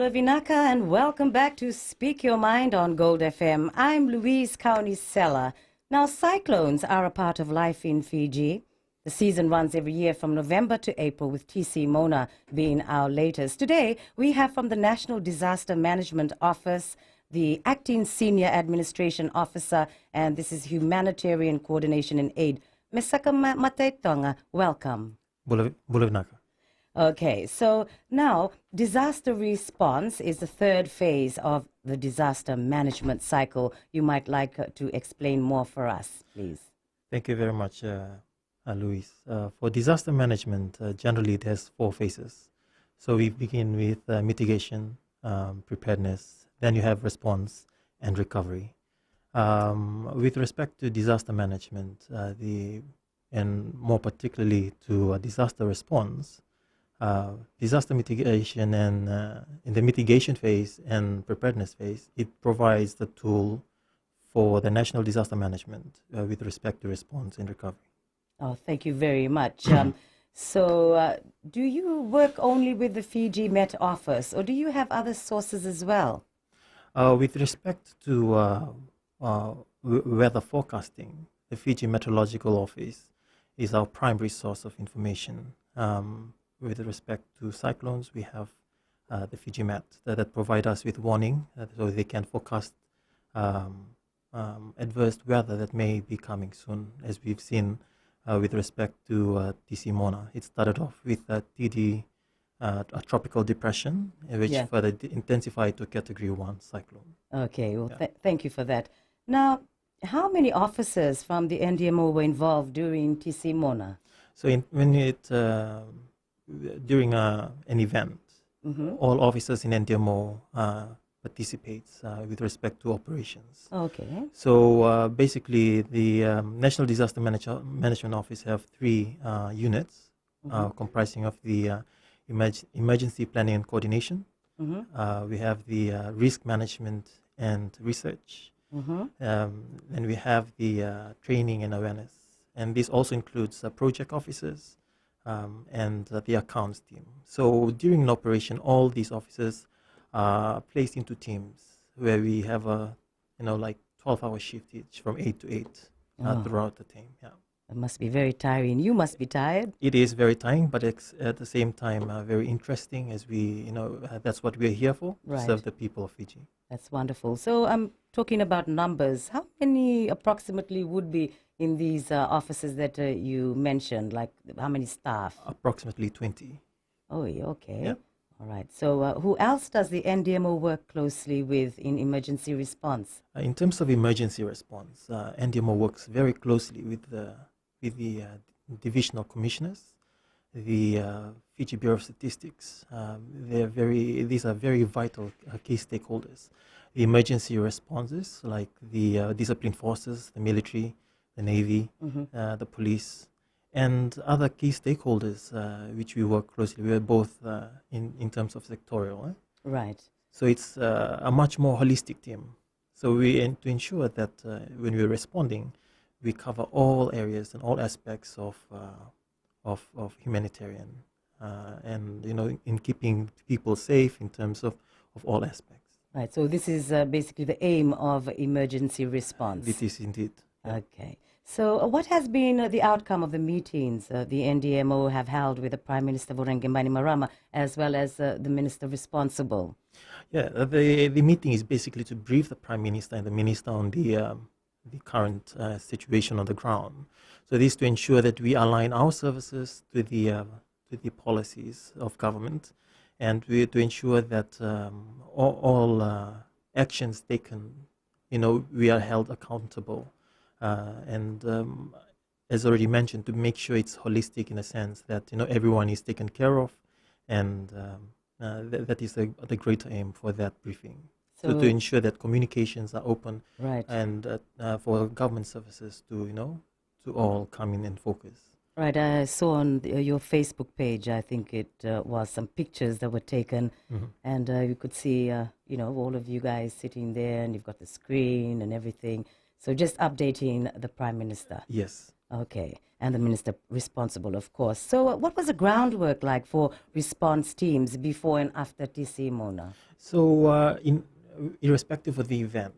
Bula Vinaka, and welcome back to Speak Your Mind on Gold FM. I'm Louise Kaunisela. Now, cyclones are a part of life in Fiji. The season runs every year from November to April, with TC Mona being our latest. Today, we have from the National Disaster Management Office, the Acting Senior Administration Officer, and this is Humanitarian Coordination and Aid, Mesake Mataitoga. Welcome. Bula Vinaka. Okay, so now disaster response is the third phase of the disaster management cycle. You might like to explain more for us, please. Thank you very much, Luis. For disaster management, generally it has 4 phases. So we begin with mitigation, preparedness, then you have response and recovery. With respect to disaster management, and more particularly to disaster response, disaster mitigation and in the mitigation phase and preparedness phase, it provides the tool for the national disaster management with respect to response and recovery. Oh, thank you very much. Do you work only with the Fiji Met Office, or do you have other sources as well? With respect to weather forecasting, the Fiji Meteorological Office is our primary source of information. With respect to cyclones, we have the Fiji Met that provide us with warning, so they can forecast adverse weather that may be coming soon, as we've seen with respect to TC Mona. It started off with TD, a tropical depression, which further intensified to Category 1 cyclone. Okay, well, thank you for that. Now, how many officers from the NDMO were involved during TC Mona? So during an event, all officers in NDMO participates with respect to operations. Okay. So basically, the National Disaster Management Office have 3 units comprising of the emergency planning and coordination. We have the risk management and research. And we have the training and awareness. And this also includes project officers, and the accounts team. So during an operation, all these officers are placed into teams where we have a 12-hour shift each from 8 to 8 throughout the team. Yeah, it must be very tiring. You must be tired. It is very tiring, but it's at the same time very interesting, as we that's what we're here for, to serve the people of Fiji. That's wonderful. So I'm talking about numbers. How many approximately would be in these offices that you mentioned? Like how many staff? Approximately 20. Oh, okay. Yeah. All right. So who else does the NDMO work closely with in emergency response? In terms of emergency response, NDMO works very closely with the divisional commissioners, the Fiji Bureau of Statistics. These are very vital key stakeholders. The emergency responses, like the disciplined forces, the military, the Navy, the police, and other key stakeholders which we work closely. We are both in terms of sectorial. Right. So it's a much more holistic team. So to ensure that when we're responding, we cover all areas and all aspects of humanitarian and in keeping people safe in terms of all aspects. Right. So this is basically the aim of emergency response. It is indeed. Yeah. Okay. So what has been the outcome of the meetings the NDMO have held with the Prime Minister Vurangimani Marama as well as the Minister responsible? Yeah, the meeting is basically to brief the Prime Minister and the Minister on the current situation on the ground. So this is to ensure that we align our services to the policies of government, and to ensure that all actions taken, we are held accountable. And as already mentioned, to make sure it's holistic in a sense that everyone is taken care of, and that is the greater aim for that briefing. So to ensure that communications are open, right, and for government services to all come in and focus. Right, I saw on your Facebook page, I think it was some pictures that were taken, and you could see, all of you guys sitting there, and you've got the screen and everything. So just updating the Prime Minister. Yes. Okay, and the minister responsible, of course. So, what was the groundwork like for response teams before and after TC Mona? So, irrespective of the event,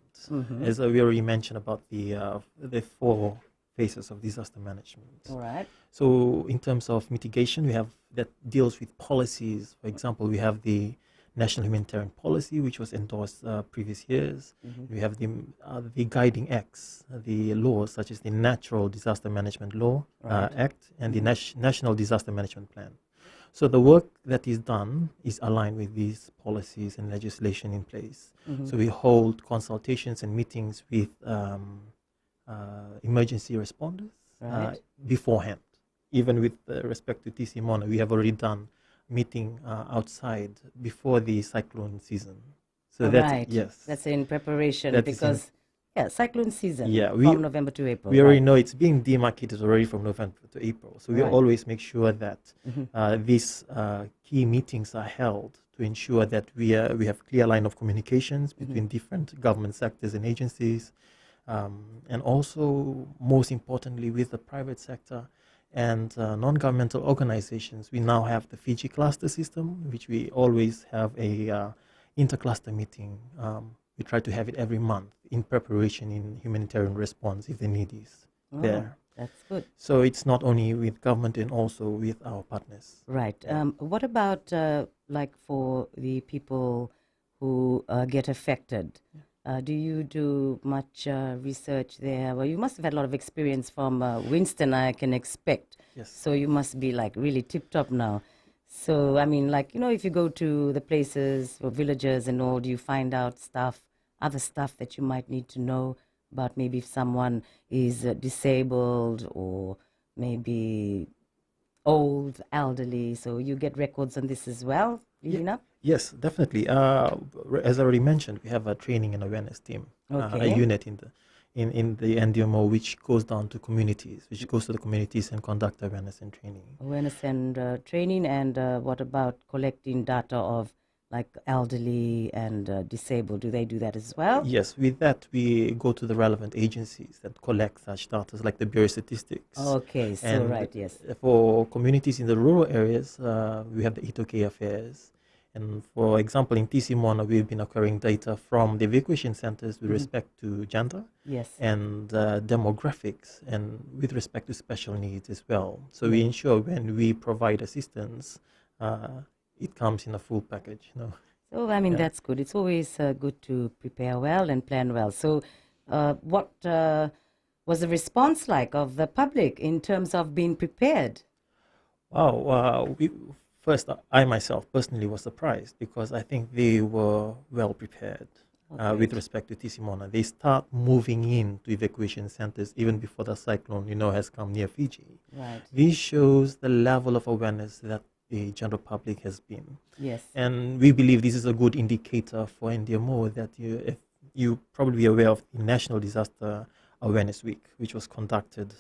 as we already mentioned about the four phases of disaster management. All right. So, in terms of mitigation, we have that deals with policies. For example, we have the National Humanitarian Policy, which was endorsed previous years. We have the guiding acts, the laws such as the Natural Disaster Management Law Act and the National Disaster Management Plan. So the work that is done is aligned with these policies and legislation in place. So we hold consultations and meetings with emergency responders beforehand. Even with respect to TC Mona, we have already done meeting outside before the cyclone season. So that's in preparation because cyclone season from November to April. We already know it's being demarcated already from November to April. So we always make sure that these key meetings are held to ensure that we have clear line of communications between different government sectors and agencies, and also most importantly with the private sector and non-governmental organizations. We now have the Fiji cluster system, which we always have a inter-cluster meeting. We try to have it every month in preparation in humanitarian response if the need is there. That's good. So it's not only with government and also with our partners. Right. What about like for the people who get affected? Do you do much research there? Well, you must have had a lot of experience from Winston, I can expect. Yes. So you must be like really tip-top now. So, I mean, like, if you go to the places or villages and all, do you find out other stuff that you might need to know about maybe if someone is disabled or maybe old, elderly? So you get records on this as well, leading up? Yes, definitely. As I already mentioned, we have a training and awareness team, a unit in the NDMO, which goes down to communities, which goes to the communities and conduct awareness and training. Awareness and training, and what about collecting data of like elderly and disabled? Do they do that as well? Yes, with that we go to the relevant agencies that collect such data, like the Bureau of Statistics. Okay, so and yes. For communities in the rural areas, we have the Itoke affairs. And for example, in TC Mona, we've been acquiring data from the evacuation centers with respect to gender and demographics, and with respect to special needs as well. So we ensure when we provide assistance, it comes in a full package. So, I mean, that's good. It's always good to prepare well and plan well. So what was the response like of the public in terms of being prepared? Wow. First, I myself personally was surprised because I think they were well prepared with respect to TC Mona. They start moving into evacuation centers even before the cyclone, has come near Fiji. Right. This shows the level of awareness that the general public has been. Yes. And we believe this is a good indicator for NDMO that if you probably aware of the National Disaster Awareness Week, which was conducted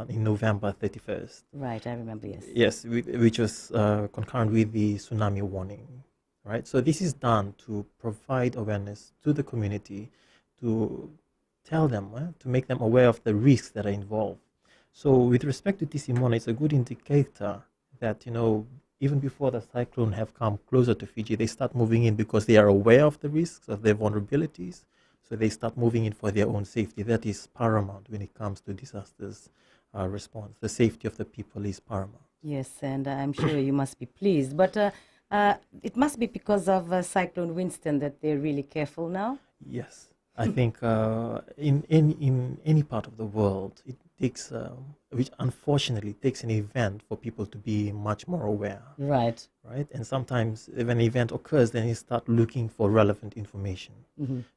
in November 31st. Right, I remember, yes. Yes, which was concurrent with the tsunami warning, right? So this is done to provide awareness to the community, to tell them, to make them aware of the risks that are involved. So with respect to TC Mona, it's a good indicator that, even before the cyclone have come closer to Fiji, they start moving in because they are aware of the risks, of their vulnerabilities. So they start moving in for their own safety. That is paramount when it comes to disasters response. The safety of the people is paramount. Yes, and I'm sure you must be pleased. But it must be because of Cyclone Winston that they're really careful now? Yes. I think in any part of the world, it takes, which unfortunately takes an event for people to be much more aware. Right. Right. And sometimes if an event occurs, then you start looking for relevant information.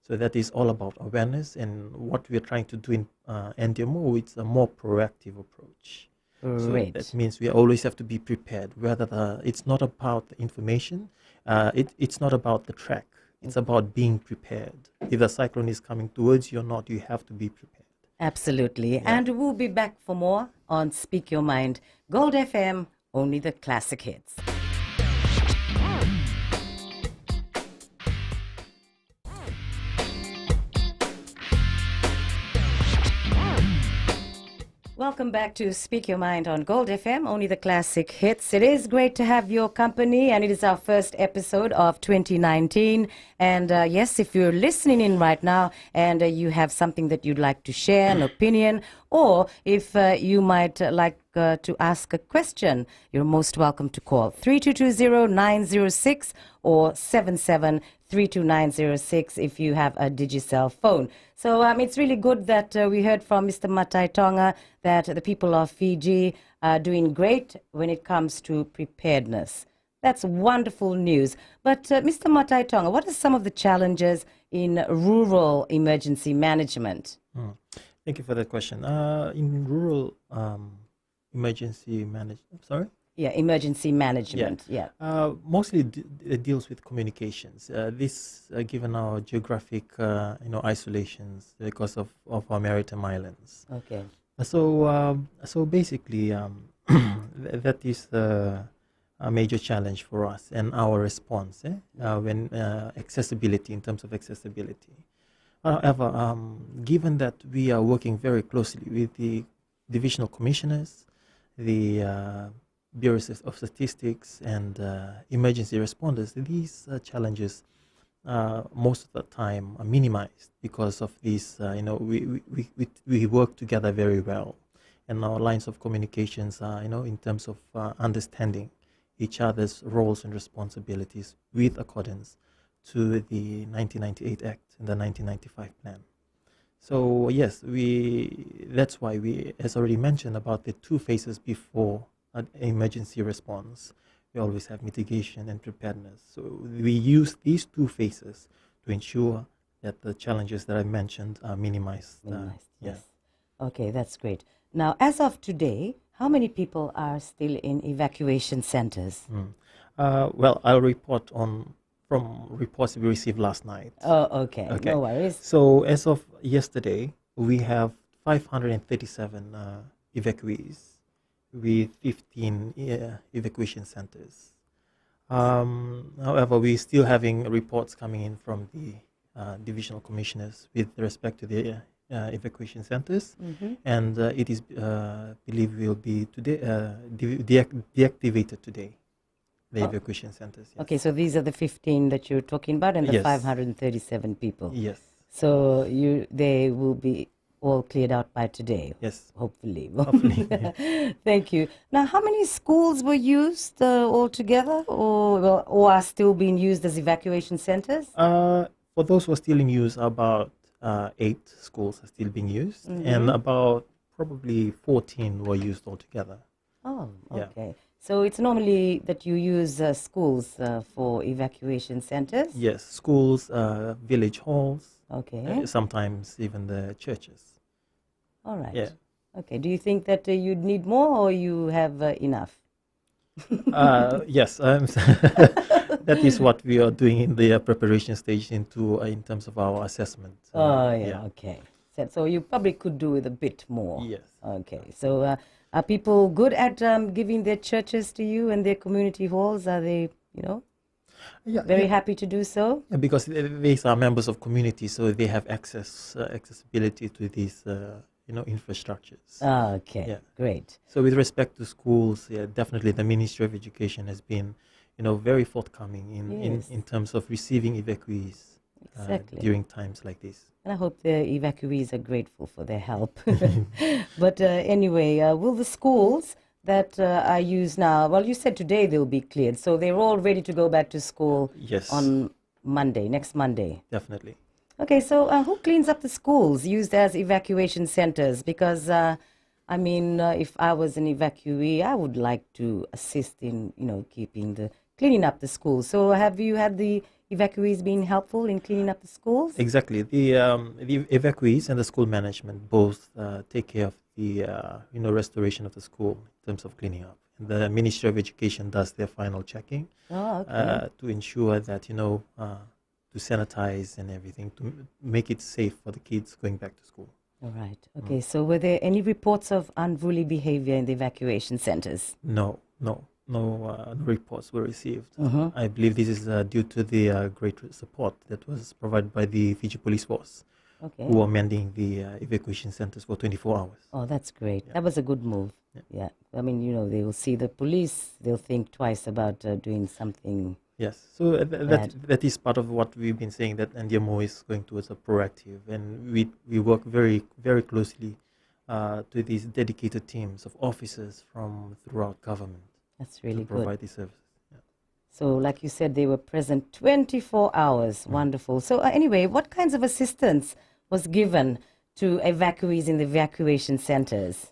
So that is all about awareness, and what we're trying to do in NDMO, it's a more proactive approach. So that means we always have to be prepared. Whether it's not about the information, it's not about the track. It's about being prepared. If the cyclone is coming towards you or not, you have to be prepared. Absolutely. Yeah. And we'll be back for more on Speak Your Mind. Gold FM, only the classic hits. Welcome back to Speak Your Mind on Gold FM, only the classic hits. It is great to have your company, and it is our first episode of 2019. And yes, if you're listening in right now and you have something that you'd like to share, an opinion, or if you might like to ask a question, you're most welcome to call 3220-906 or 77-32906 if you have a Digicel phone. So it's really good that we heard from Mr. Mataitoga that the people of Fiji are doing great when it comes to preparedness. That's wonderful news. But Mr. Mataitoga, what are some of the challenges in rural emergency management? Thank you for that question. In rural emergency management, sorry? Yeah, emergency management, yeah. Mostly it deals with communications. This, given our geographic, isolations because of our maritime islands. Okay. So basically, that is a major challenge for us and our response when accessibility, in terms of accessibility. However, given that we are working very closely with the divisional commissioners, the bureaus of statistics, and emergency responders, these challenges most of the time are minimized because of these. We work together very well, and our lines of communications are, in terms of understanding each other's roles and responsibilities with accordance to the 1998 Act and the 1995 Plan. So yes, that's why we, as already mentioned, about the two phases before an emergency response. We always have mitigation and preparedness. So we use these two phases to ensure that the challenges that I mentioned are minimized. Yes. Okay, that's great. Now, as of today, how many people are still in evacuation centers? Well, I'll report from reports we received last night. Oh, okay. No worries. So as of yesterday, we have 537 evacuees with 15 evacuation centers. However, we're still having reports coming in from the divisional commissioners with respect to the evacuation centers, and it is believed will be today deactivated today. The evacuation centers. Yes. Okay, so these are the 15 that you're talking about, and the Yes. 537 people. Yes. So they will be all cleared out by today. Yes. Hopefully. Hopefully. Thank you. Now, how many schools were used altogether, or are still being used as evacuation centers? For those who are still in use, about 8 schools are still being used, and about probably 14 were used altogether. Oh, Yeah. okay. So it's normally that you use schools for evacuation centers? Yes, schools, village halls, Okay. sometimes even the churches. All right. Yeah. Okay. Do you think that you'd need more, or you have enough? Yes, that is what we are doing in the preparation stage in terms of our assessment. Oh, yeah. Okay. So you probably could do with a bit more. Yes. Okay. So are people good at giving their churches to you and their community halls? Are they, very happy to do so? Yeah, because these are members of community, so they have accessibility to these, infrastructures. Okay. Yeah. Great. So with respect to schools, yeah, definitely the Ministry of Education has been, very forthcoming in terms of receiving evacuees Exactly. during times like this. And I hope the evacuees are grateful for their help. But anyway, will the schools that are used now, well, you said today they'll be cleared, so they're all ready to go back to school Yes. on Monday, next Monday. Definitely. Okay, so who cleans up the schools used as evacuation centers? Because, if I was an evacuee, I would like to assist in, cleaning up the schools. So have you had the evacuees being helpful in cleaning up the schools? Exactly. The evacuees and the school management both take care of the restoration of the school in terms of cleaning up. And the Ministry of Education does their final checking to ensure that to sanitize and everything to make it safe for the kids going back to school. All right. Okay. So were there any reports of unruly behavior in the evacuation centers? No reports were received. I believe this is due to the great support that was provided by the Fiji Police Force Okay. who are manning the evacuation centers for 24 hours. Oh, that's great. Yeah. That was a good move. Yeah. Yeah. I mean, they will see the police, they'll think twice about doing something. Yes, so Bad. that is part of what we've been saying, that NDMO is going towards a proactive, and we work very, very closely to these dedicated teams of officers from throughout government That's to really good. provide these services. Yeah. So, like you said, they were present 24 hours. Wonderful. So, anyway, what kinds of assistance was given to evacuees in the evacuation centers?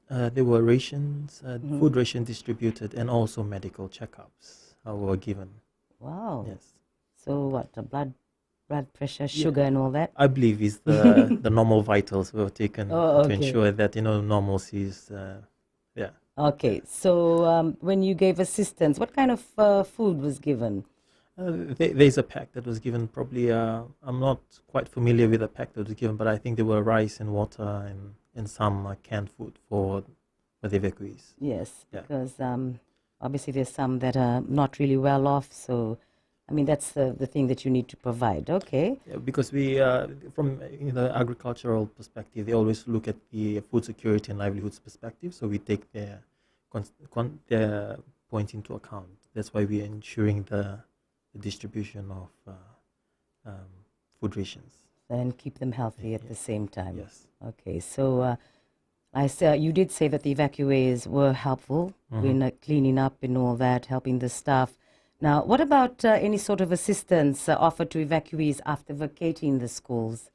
There were rations, food rations distributed, and also medical checkups were given. Wow. Yes, So, what, blood pressure, sugar, and all that? I believe is the normal vitals were taken Oh, to okay. ensure that normalcy is yeah. Okay. So, when you gave assistance, what kind of food was given? There's a pack that was given. Probably, I'm not quite familiar with the pack that was given, but I think there were rice and water and some canned food for the evacuees. Yes, Yeah. because obviously there's some that are not really well off. So, I mean, that's the thing that you need to provide. Okay. Yeah, because we, from the agricultural perspective, they always look at the food security and livelihoods perspective. So we take their points into account. That's why we're ensuring the distribution of food rations. And keep them healthy at the same time. Yes. Okay. So, you did say that the evacuees were helpful in cleaning up and all that, helping the staff. Now, what about any sort of assistance offered to evacuees after vacating the schools?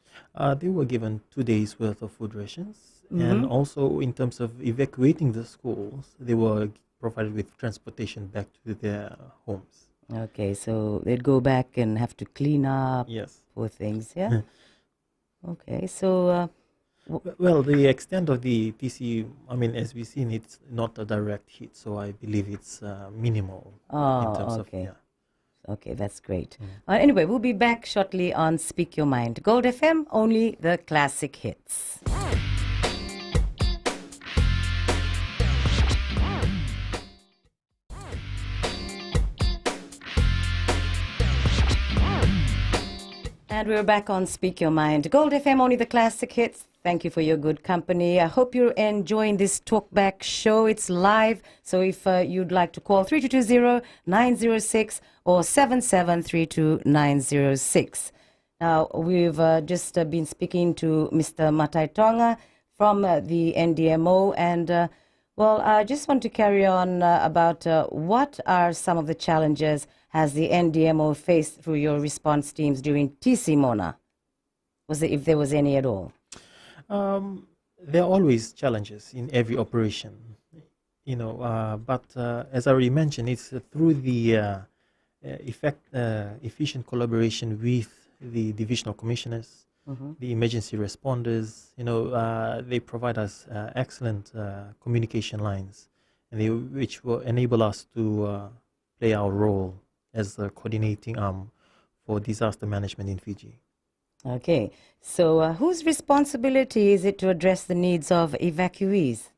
They were given 2 days worth of food rations, and also in terms of evacuating the schools, they were provided with transportation back to their homes. Okay, so they'd go back and have to clean up Yes. for things, yeah? Okay, so Well, the extent of the TC, I mean, as we've seen, it's not a direct hit, so I believe it's minimal in terms okay. of, yeah. Okay, that's great. Anyway, we'll be back shortly on Speak Your Mind. Gold FM, only the classic hits. And we're back on Speak Your Mind. Gold FM, only the classic hits. Thank you for your good company. I hope you're enjoying this talkback show. It's live. So if you'd like to call 3220-906 or 7732-906. Now, we've just been speaking to Mr. Mataitoga from the NDMO. And, well, I just want to carry on about what are some of the challenges has the NDMO faced through your response teams during TC Mona? If there was any at all? There are always challenges in every operation, but as I already mentioned, it's through the efficient collaboration with the divisional commissioners, the emergency responders. They provide us excellent communication lines, and which will enable us to play our role as a coordinating arm for disaster management in Fiji. Okay, so whose responsibility is it to address the needs of evacuees?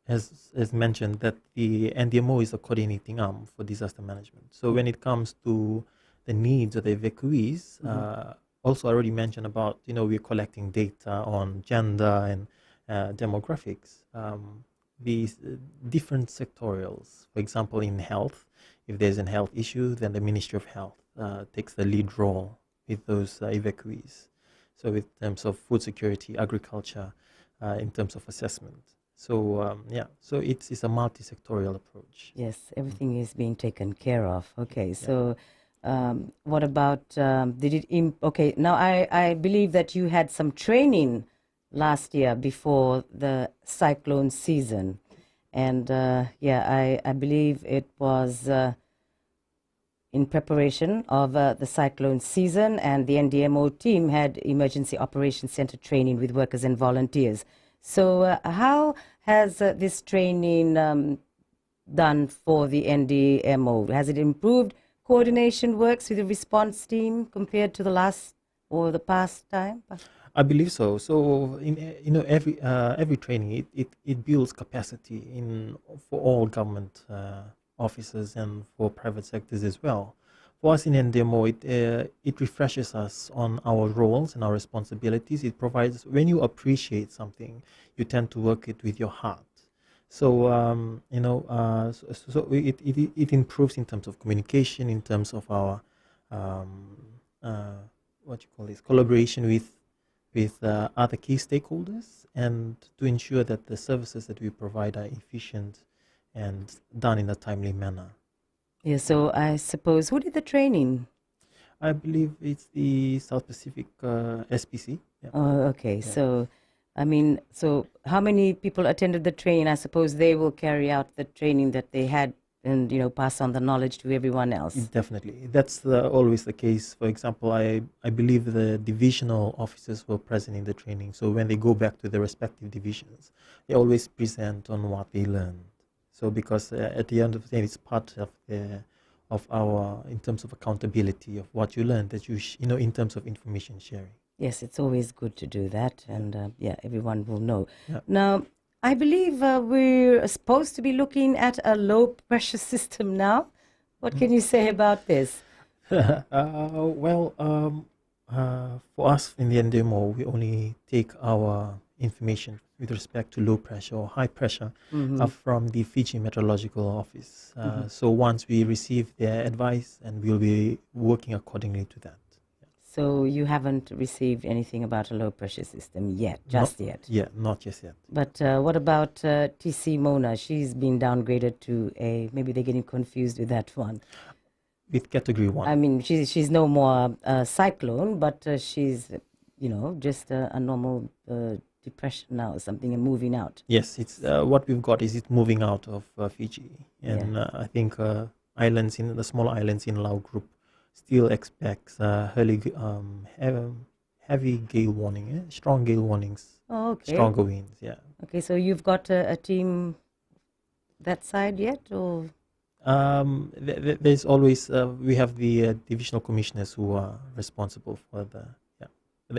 As mentioned, that the NDMO is a coordinating arm for disaster management. So when it comes to the needs of the evacuees, also I already mentioned about, we're collecting data on gender and demographics. These different sectorials, for example, in health, if there's a health issue, then the Ministry of Health takes the lead role with those evacuees. So in terms of food security, agriculture, in terms of assessment. So so it's a multi-sectorial approach. Yes, everything is being taken care of. Okay, so what about, okay, now I believe that you had some training last year before the cyclone season. And I believe it was in preparation of the cyclone season, and the NDMO team had Emergency Operations Center training with workers and volunteers. So how has this training done for the NDMO? Has it improved coordination works with the response team compared to the last or the past time? I believe so. So in every training, it builds capacity for all government officers and for private sectors as well, For us in NDMO, it refreshes us on our roles and our responsibilities. It provides, when you appreciate something, you tend to work it with your heart. So, it improves in terms of communication, in terms of our, collaboration with other key stakeholders, and to ensure that the services that we provide are efficient and done in a timely manner. Yeah, so I suppose, who did the training? I believe it's the South Pacific SPC. Yeah. Oh, okay. Yeah. So how many people attended the training? I suppose they will carry out the training that they had and, pass on the knowledge to everyone else. Definitely. That's always the case. For example, I believe the divisional officers were present in the training. So when they go back to their respective divisions, they always present on what they learned. So because at the end of the day, it's part of our, in terms of accountability of what you learned, that in terms of information sharing. Yes, it's always good to do that, and everyone will know. Yeah. Now, I believe we're supposed to be looking at a low pressure system now. What can you say about this? For us in the NDMO, we only take our information with respect to low pressure or high pressure from the Fiji Meteorological Office. So once we receive their advice, and we'll be working accordingly to that. So you haven't received anything about a low pressure system yet, yet? Yeah, not just yet. But what about TC Mona? She's been downgraded to maybe they're getting confused with that one. With category 1. I mean, she's no more a cyclone, but she's, just a normal depression now or something and moving out. Yes, it's what we've got is it moving out of Fiji. And I think the small islands in Lau group still expects heavy gale warning, strong gale warnings, stronger winds. Yeah. Okay, so you've got a team that side yet, or? There's always we have the divisional commissioners who are responsible for the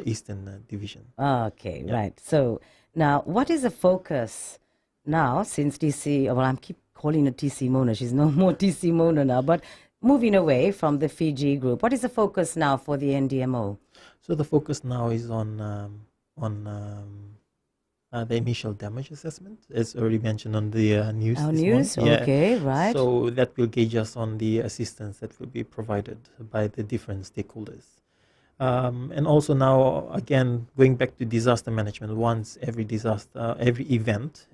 Eastern Division. Okay, right. So now, what is the focus now since TC? Well, I keep calling her TC Mona. She's no more TC Mona now, but. Moving away from the Fiji group, what is the focus now for the NDMO? So the focus now is on the initial damage assessment, as already mentioned on the news. Our news, okay, right. So that will gauge us on the assistance that will be provided by the different stakeholders. And also now, again, going back to disaster management, once every event,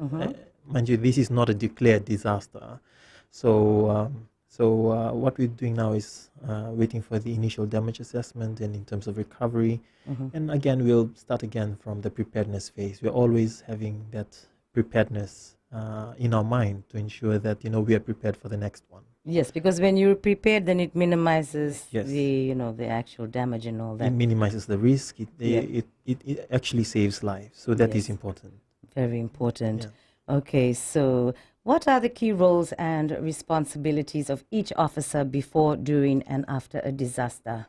mind you, this is not a declared disaster. So what we're doing now is waiting for the initial damage assessment and in terms of recovery. And again, we'll start again from the preparedness phase. We're always having that preparedness in our mind to ensure that, we are prepared for the next one. Yes, because when you're prepared, then it minimizes the actual damage and all that. It minimizes the risk. It actually saves lives. So that is important. Very important. Yeah. Okay, so what are the key roles and responsibilities of each officer before, during, and after a disaster?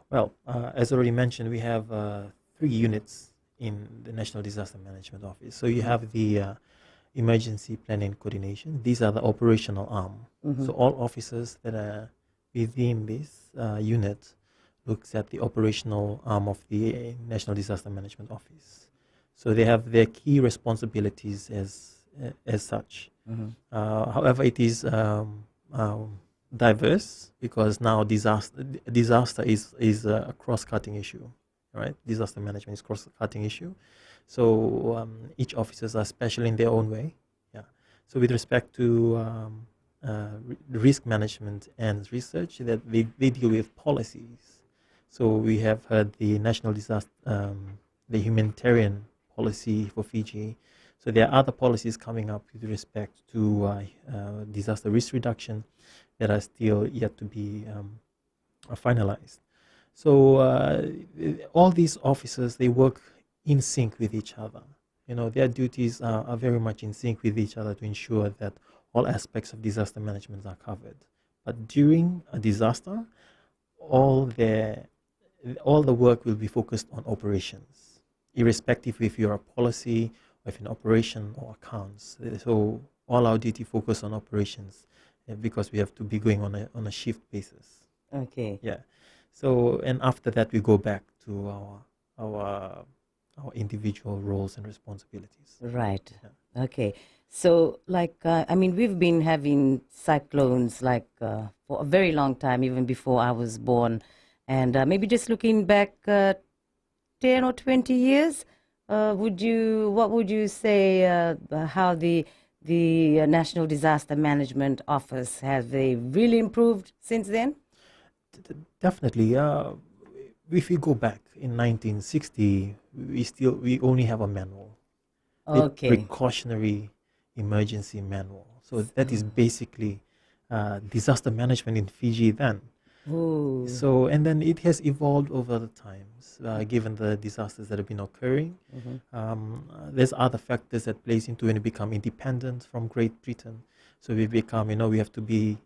Well, as already mentioned, we have 3 units in the National Disaster Management Office. So you have the emergency planning and coordination. These are the operational arm. So all officers that are within this unit looks at the operational arm of the National Disaster Management Office. So they have their key responsibilities as such. However, it is diverse because now disaster is a cross-cutting issue, right? Disaster management is cross-cutting issue. So each officers are special in their own way. Yeah. So with respect to risk management and research, that they deal with policies. So we have heard the national disaster, the humanitarian policy for Fiji. So there are other policies coming up with respect to disaster risk reduction that are still yet to be finalized. So all these officers, they work in sync with each other. Their duties are very much in sync with each other to ensure that all aspects of disaster management are covered. But during a disaster, all the work will be focused on operations, irrespective if you're a policy, or if an operation or accounts. So all our duty focus on operations because we have to be going on a shift basis. Okay. Yeah. So, and after that, we go back to our our individual roles and responsibilities. Right. Yeah. Okay. So, like, I mean, we've been having cyclones like for a very long time, even before I was born. And maybe just looking back 10 or 20 years, what would you say how the National Disaster Management Office has they really improved since then? Definitely. If we go back in 1960, we only have a manual, the Okay. precautionary emergency manual. So that is So, basically disaster management in Fiji then. ooh. So, and then it has evolved over the times, given the disasters that have been occurring. Mhm. There's other factors that plays into when we become independent from Great Britain. So we become, we have to be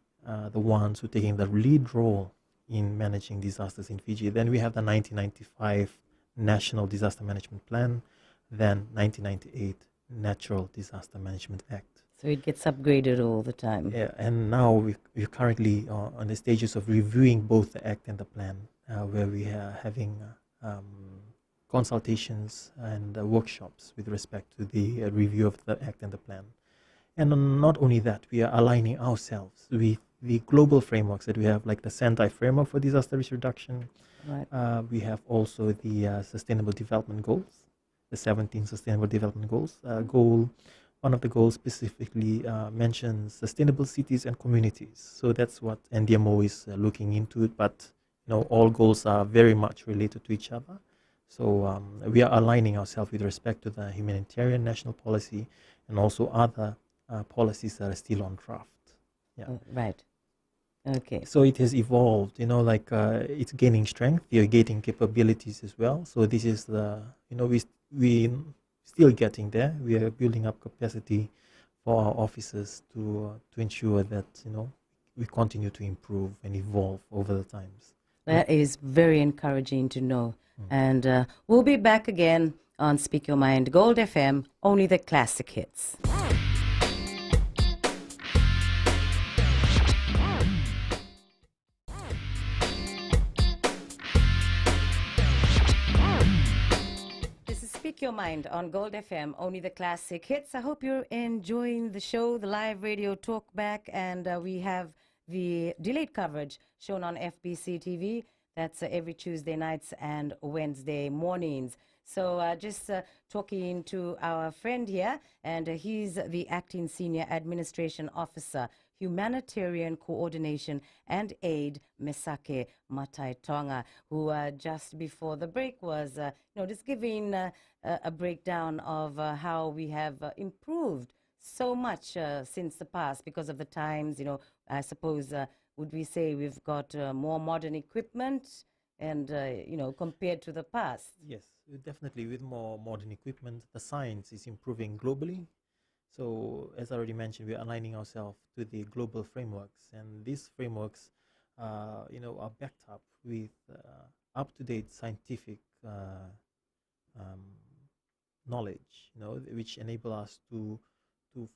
the ones who taking the lead role in managing disasters in Fiji. Then we have the 1995 National Disaster Management Plan, then 1998 Natural Disaster Management Act. So it gets upgraded all the time. Yeah, and now we're currently on the stages of reviewing both the act and the plan, where we are having consultations and workshops with respect to the review of the act and the plan. And not only that, we are aligning ourselves with the global frameworks that we have, like the Sendai framework for disaster risk reduction. Right. We have also the Sustainable Development Goals, the 17 Sustainable Development Goals. One of the goals specifically mentions sustainable cities and communities. So that's what NDMO is looking into. But all goals are very much related to each other. So we are aligning ourselves with respect to the humanitarian national policy and also other policies that are still on draft. Yeah. Right. Okay. So it has evolved, it's gaining strength, you're gaining capabilities as well. So this is we still getting there. We are building up capacity for our officers to ensure that, we continue to improve and evolve over the times. That is very encouraging to know. And we'll be back again on Speak Your Mind Gold FM, only the classic hits. This is Speak Your Mind on Gold FM, only the classic hits. I hope you're enjoying the show, the live radio talk back, and we have the delayed coverage shown on FBC TV. That's every Tuesday nights and Wednesday mornings. So just talking to our friend here, and he's the acting senior administration officer, humanitarian coordination and aid, Mesake Mataitoga, who just before the break was, just giving a breakdown of how we have improved so much since the past because of the times. I suppose would we say we've got more modern equipment and compared to the past? Yes, definitely with more modern equipment, the science is improving globally. So as I already mentioned, we are aligning ourselves to the global frameworks, and these frameworks, are backed up with up-to-date scientific um, knowledge, which enable us to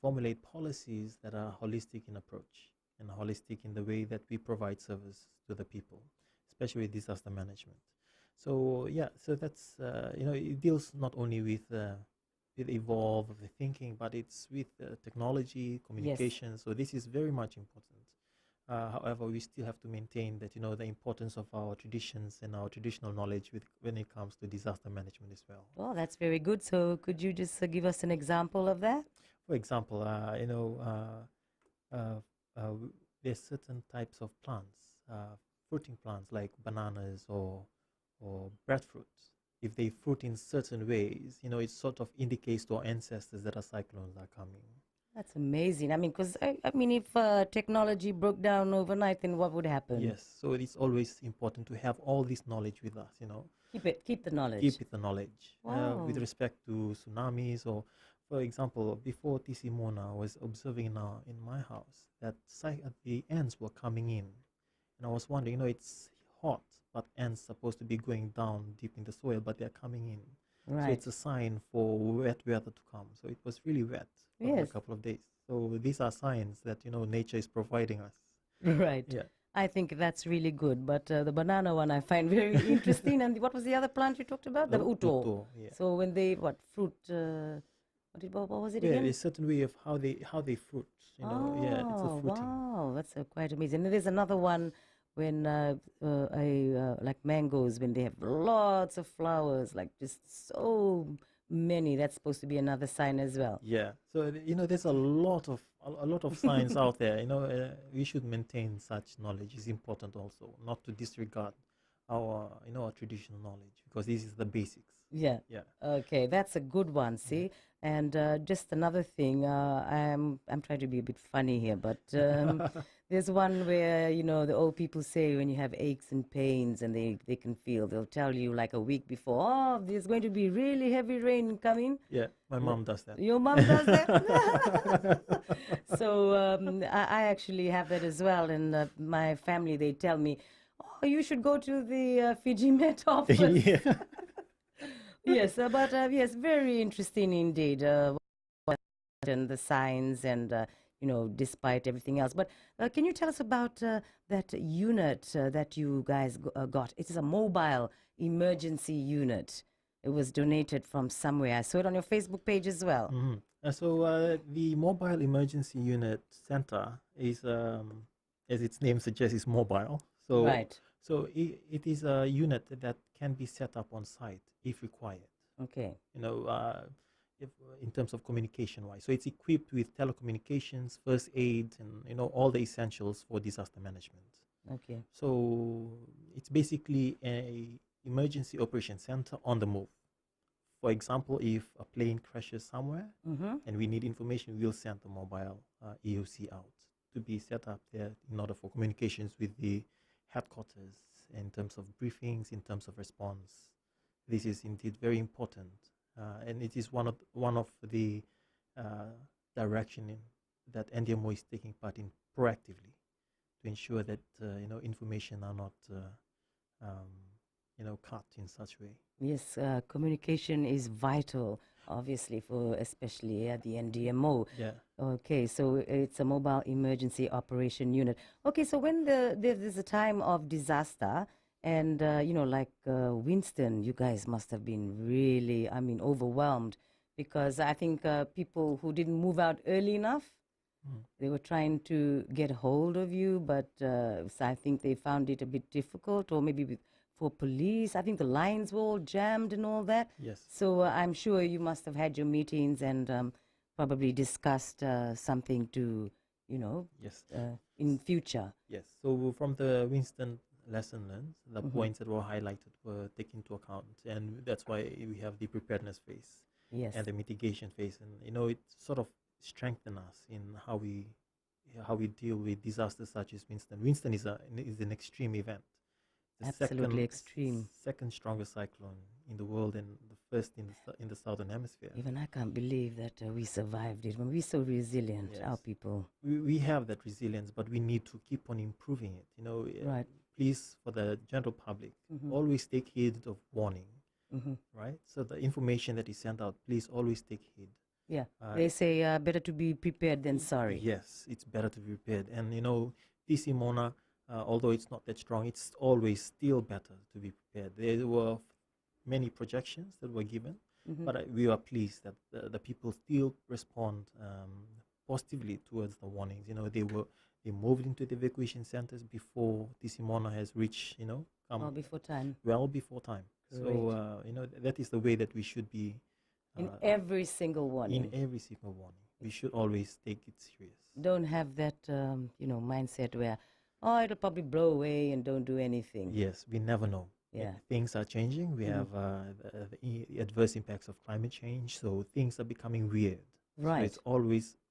formulate policies that are holistic in approach and holistic in the way that we provide service to the people, especially with disaster management. So yeah, so that's it deals not only with evolve of the thinking, but it's with technology, communication. So this is very much important. However, we still have to maintain that the importance of our traditions and our traditional knowledge when it comes to disaster management as well. Well, that's very good. So could you just give us an example of that? For example, there's certain types of plants, fruiting plants like bananas or breadfruits. If they fruit in certain ways, it sort of indicates to our ancestors that a cyclones are coming. That's amazing. I mean, because I mean, if technology broke down overnight, then what would happen? Yes, so it's always important to have all this knowledge with us, Keep the knowledge. Keep it the knowledge. Wow. With respect to tsunamis, or for example, before TC Mona, I was observing in my house that the ants were coming in, and I was wondering, it's hot, but ants supposed to be going down deep in the soil, but they're coming in. Right. So it's a sign for wet weather to come. So it was really wet for a couple of days. So these are signs that nature is providing us. Right. Yeah. I think that's really good. But the banana one I find very interesting. And what was the other plant you talked about? The uto. Uto, yeah. So when they, fruit, what was it Yeah, again? there's a certain way of how they fruit. Yeah, it's the Oh, fruiting. wow. That's quite amazing. And there's another one when, like mangoes, when they have lots of flowers, like just so many. That's supposed to be another sign as well. Yeah. So there's a lot of science out there. We should maintain such knowledge. It's important also not to disregard our traditional knowledge, because this is the basics. Yeah. Yeah. Okay, that's a good one. See, and just another thing. I'm trying to be a bit funny here, but there's one where the old people say when you have aches and pains and they can feel. They'll tell you like a week before. Oh, there's going to be really heavy rain coming. Yeah, my mom does that. Your mom does that? So I actually have that as well. And my family, they tell me, oh, you should go to the Fiji Met office. Yeah. Yes, but yes, very interesting indeed. And the signs and, despite everything else. But can you tell us about that unit that you guys got? It is a mobile emergency unit. It was donated from somewhere. I saw it on your Facebook page as well. So the Mobile Emergency Unit Center is, as its name suggests, is mobile. So Right. so it is a unit that can be set up on site if required. Okay. If in terms of communication wise, so it's equipped with telecommunications, first aid, and all the essentials for disaster management. Okay. So it's basically a emergency operation center on the move. For example, if a plane crashes somewhere and we need information, we'll send the mobile EOC out to be set up there in order for communications with the headquarters in terms of briefings, in terms of response. This is indeed very important, and it is one of the direction that NDMO is taking part in proactively to ensure that information are not cut in such way. Yes, communication is vital, obviously, for especially at the NDMO. Yeah. Okay, so it's a mobile emergency operation unit. Okay, so when there's a time of disaster, and like Winston, you guys must have been really, overwhelmed, because I think people who didn't move out early enough, they were trying to get hold of you, but so I think they found it a bit difficult, or maybe for police. I think the lines were all jammed and all that. Yes. So I'm sure you must have had your meetings and probably discussed something to, Yes. In future. Yes. So from the Winston lesson learned, the points that were highlighted were taken into account, and that's why we have the preparedness phase Yes. and the mitigation phase, and it sort of strengthened us in how we deal with disasters such as Winston. Winston is an extreme event. The Absolutely extreme. second strongest cyclone in the world, and the first in the southern hemisphere. Even I can't believe that we survived it. We're so resilient, Yes. our people. We have that resilience, but we need to keep on improving it. Right. Please, for the general public, always take heed of warning. Right. So the information that is sent out, please always take heed. Yeah. They say better to be prepared than sorry. Yes, it's better to be prepared. And TC Mona, although it's not that strong, it's always still better to be prepared. There were many projections that were given, but we are pleased that the people still respond positively towards the warnings. They moved into the evacuation centers before TC Mona has reached, Well before time. well before time. So, that is the way that we should be. In every single warning. In every single warning. We should always take it serious. Don't have that, mindset where, oh, it'll probably blow away and don't do anything. Yes, we never know. Yeah. Things are changing. We have the adverse impacts of climate change, so things are becoming weird. Right. So it's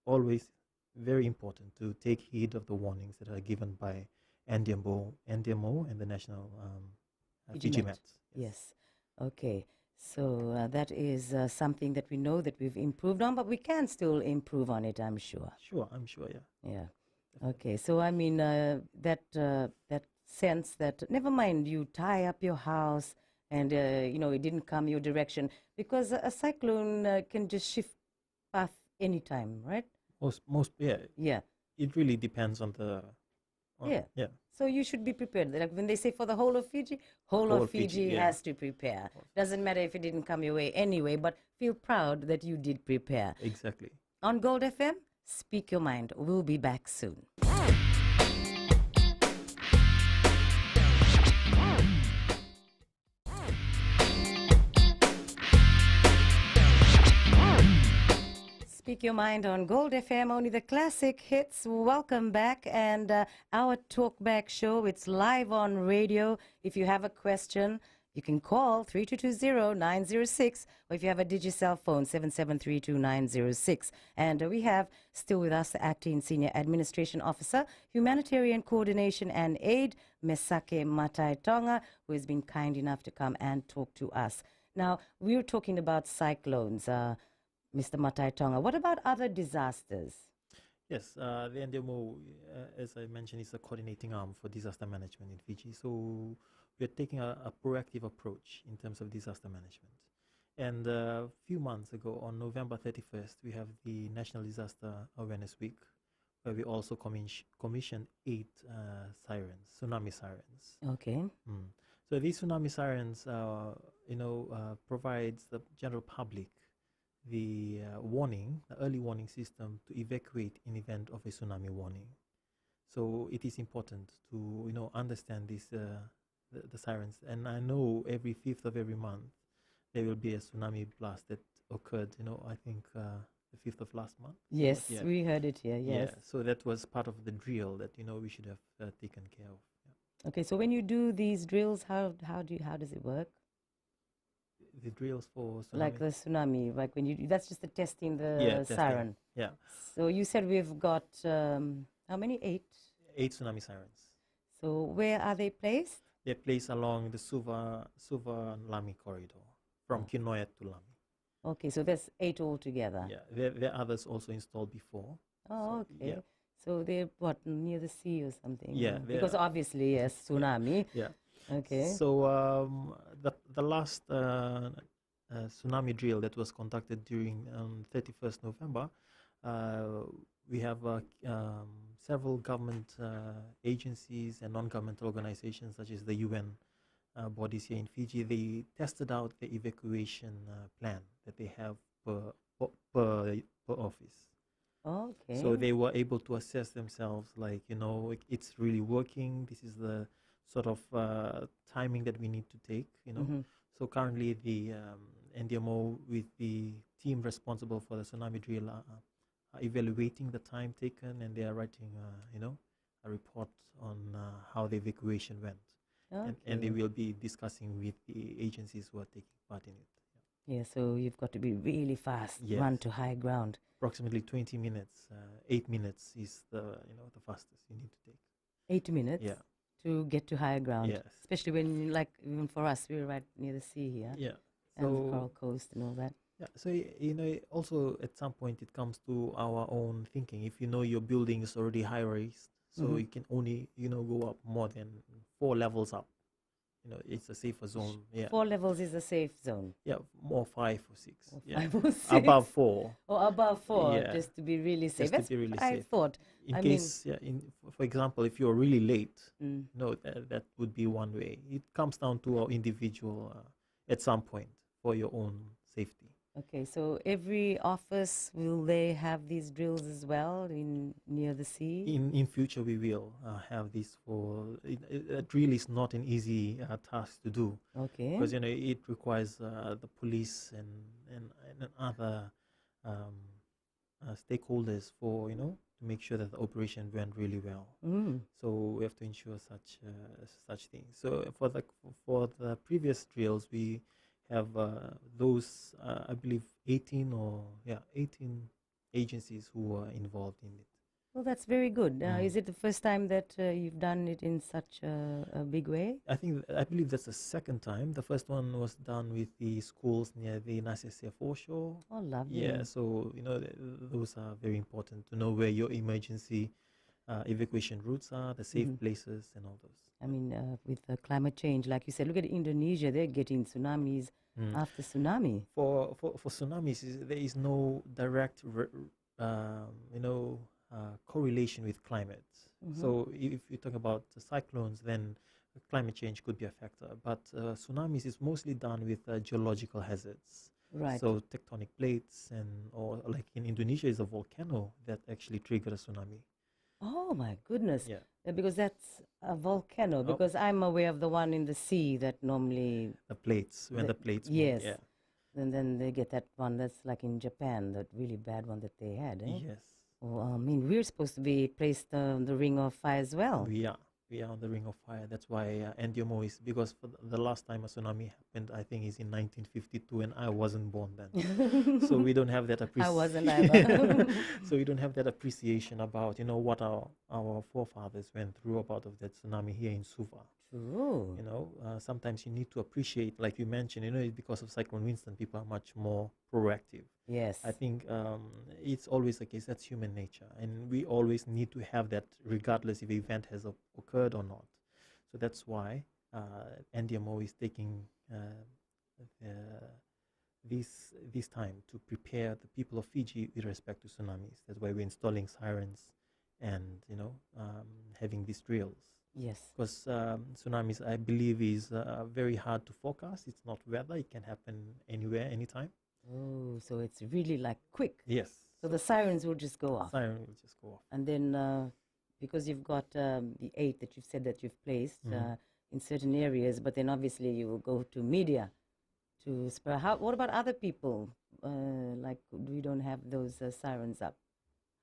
always very important to take heed of the warnings that are given by NDMO and the National Fiji Met. Yes. Okay. So that is something that we know that we've improved on, but we can still improve on it, I'm sure. Sure, I'm sure, yeah. Yeah. Okay. So, that sense that, never mind, you tie up your house and, it didn't come your direction, because a cyclone can just shift path anytime, right? Most, yeah. Yeah. It really depends on the Yeah. Yeah. So you should be prepared. Like when they say for the whole of Fiji, whole Whole of of Fiji, Fiji yeah. has to prepare. Doesn't matter if it didn't come your way anyway, but feel proud that you did prepare. Exactly. On Gold FM, Speak Your Mind. We'll be back soon. Speak Your Mind on Gold FM, only the classic hits. Welcome back. And our talkback show, it's live on radio. If you have a question, you can call 3220-906, or if you have a Digicel phone, 7732-906. And we have still with us the Acting Senior Administration Officer, Humanitarian Coordination and Aid, Mesake Mataitoga, who has been kind enough to come and talk to us. Now, we were talking about cyclones. Mr. Mataitoga, what about other disasters? Yes, the NDMO, as I mentioned, is a coordinating arm for disaster management in Fiji. So we are taking a proactive approach in terms of disaster management. And a few months ago, on November 31st, we have the National Disaster Awareness Week, where we also commissioned 8 sirens, tsunami sirens. Okay. So these tsunami sirens, provides the general public the early warning system to evacuate in event of a tsunami warning. So it is important to understand this the sirens. And I know every 5th of every month there will be a tsunami blast that occurred. I think the 5th of last month. Yes, Yeah. we heard it here. Yes. Yeah. So that was part of the drill that we should have taken care of. Yeah. Okay. So when you do these drills, how does it work? The drills for tsunami. Like the tsunami, like when that's just the testing the siren. Yeah. So you said we've got how many? 8? 8 tsunami sirens. So where are they placed? They're placed along the Suva Lami corridor from Kinoya to Lami. Okay, so there's 8 altogether. Yeah, there are others also installed before. Oh, So, okay. yeah. So they're what, near the sea or something? Yeah, Because obviously, yes, tsunami. Yeah. Okay. So the last tsunami drill that was conducted during 31st November, we have several government agencies and non-governmental organizations such as the UN bodies here in Fiji. They tested out the evacuation plan that they have per office. Okay. So they were able to assess themselves like, it's really working. This is the sort of timing that we need to take, So currently the NDMO with the team responsible for the tsunami drill are evaluating the time taken, and they are writing, a report on how the evacuation went. Okay. And they will be discussing with the agencies who are taking part in it. Yeah, so you've got to be really fast, Yes. run to high ground. Approximately 20 minutes, 8 minutes is the fastest you need to take. 8 minutes? Yeah. To get to higher ground. Yes. Especially when, like, even for us, we're right near the sea here. Yeah. And the Coral Coast and all that. Yeah, so also at some point it comes to our own thinking. If your building is already high raised, so you can only go up more than 4 levels up. It's a safer zone. Yeah. 4 levels is a safe zone. Yeah, more 5 or 6. Or Yeah. 5 or 6. Above 4. Or above 4, Yeah. just to be really safe. Just to That's be really what I safe. thought. In I case, for example, if you're really late, mean, that would be one way. It comes down to our individual at some point for your own safety. okay, so every office, will they have these drills as well near the sea? In future, we will have this it really is not an easy task to do. Okay. Because it requires the police and other stakeholders for to make sure that the operation went really well. So we have to ensure such things. So for the previous drills, we have those I believe 18 agencies who are involved in it. Well, that's very good. Is it the first time that you've done it in such a big way? I believe that's the second time. The first one was done with the schools near the Nasese foreshore. Oh, lovely. Yeah, so those are very important to know where your emergency evacuation routes are, the safe places, and all those. I mean, with the climate change, like you said, look at Indonesia, they're getting tsunamis after tsunami. For tsunamis, there is no direct correlation with climate. So if you talk about the cyclones, then climate change could be a factor. But tsunamis is mostly done with geological hazards. Right. So tectonic plates or like in Indonesia is a volcano that actually triggered a tsunami. Oh my goodness. Yeah. Because that's a volcano. Because I'm aware of the one in the sea that normally. The plates, when the plates move, Yes. yeah. And then they get that one that's like in Japan, that really bad one that they had. Eh? Yes. Well, I mean, we're supposed to be placed on the ring of fire as well. We are on the ring of fire. That's why NDMO is, because for the last time a tsunami happened, I think is in 1952, and I wasn't born then. So we don't have that appreciation. I wasn't either. So we don't have that appreciation about, what our forefathers went through about of that tsunami here in Suva. True. Sometimes you need to appreciate, like you mentioned, because of Cyclone Winston, people are much more proactive. Yes. I think it's always the case. That's human nature. And we always need to have that regardless if the event has occurred or not. So that's why NDMO is taking this time to prepare the people of Fiji with respect to tsunamis. That's why we're installing sirens and, having these drills. Yes. Because tsunamis, I believe, is very hard to forecast. It's not weather. It can happen anywhere, anytime. Oh, so it's really like quick. Yes. So the sirens will just go off. Siren will just go off. And then because you've got the 8 that you've said that you've placed in certain areas, but then obviously you will go to media to spur. What about other people? Like we don't have those sirens up.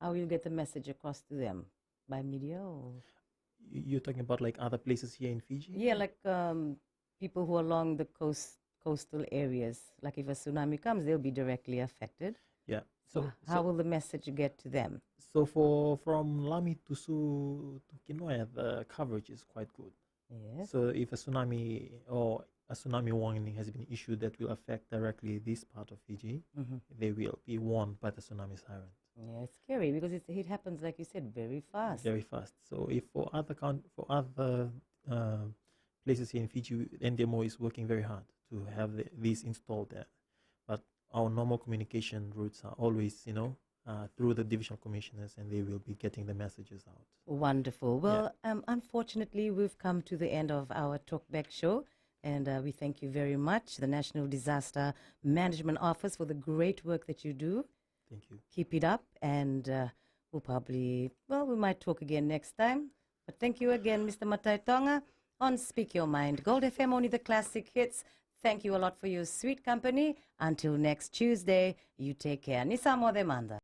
How will you get the message across to them? By media or? You're talking about like other places here in Fiji? Yeah, like people who are along the coastal areas. Like if a tsunami comes, they'll be directly affected. Yeah. So how will the message get to them? So from Lami to Kinoya, the coverage is quite good. Yes. So if a tsunami or a tsunami warning has been issued that will affect directly this part of Fiji, they will be warned by the tsunami siren. Yeah, it's scary because it happens, like you said, very fast. Very fast. So if for other places here in Fiji, NDMO is working very hard to have these installed there. But our normal communication routes are always, through the divisional commissioners, and they will be getting the messages out. Wonderful. Well, unfortunately, we've come to the end of our Talkback show. And we thank you very much, the National Disaster Management Office, for the great work that you do. Thank you. Keep it up, and we might talk again next time. But thank you again, Mr. Mataitoga, on Speak Your Mind. Gold FM, only the classic hits. Thank you a lot for your sweet company. Until next Tuesday, you take care. Nisamo demanda.